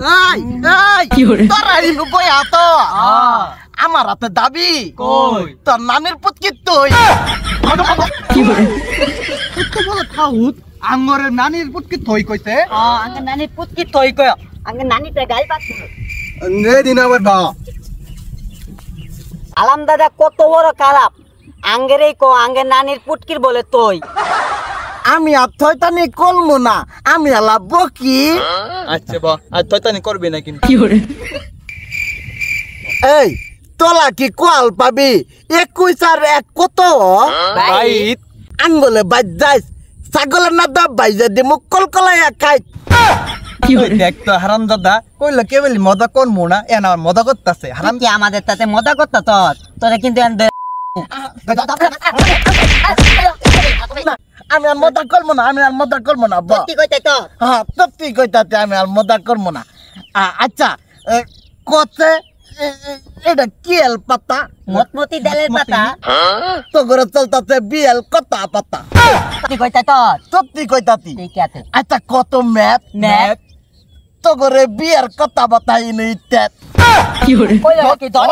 এই এই তোরা ইনু বয়া তো আমার হাতে দাবি কই তোর নানির পুত কি তুই কি করে কত বড় খাউত আঙ্গরের নানির পুত কি তুই কইতে আঙ্গ নানির পুত কি তুই কই আঙ্গ নানিটা গাল পাচ্ছে নে দিন আবার বা আলাম দাদা কত বড় খারাপ আঙ্গেরই কো আঙ্গের নানির পুটকির বলে তুই আমি আর থয়তানি কলমু না আমি আলা বকি আচ্ছা বা আর তয়তানি করবে না কিন্তু কি করে এই তোলা কি কোয়াল পাবি 21 আর 1 কত বাইত আঙ্গলে বাজ যাইস ছাগলের না দাব বাইজা দিমু কলকলাইয়া খাই কি করে দেখ তো হারাম দাদা কইলো কে বলি মজা কোন মোনা এনা মজা করতেছে হারাম কি আমাদের তাতে মজা করতে তোরা কিন্তু আমি আর মজা করবো না আমি আর মজা করবো না কি কইতে তো হ্যাঁ সত্যি কইতাতে আমি আর মজা করবো না আচ্ছা কতে এটা কিয়েল পাতা মতমতি ডালের পাতা তো করে চলতাছে বিয়েল কতা পাতা কি কইতে তো সত্যি কইতাতি ঠিক আছে আচ্ছা কত ম্যাথ ম্যাথ তো করে বিয়ের কথা বাতা ইনু ইত্যাদ কি করে কইলো কি ধর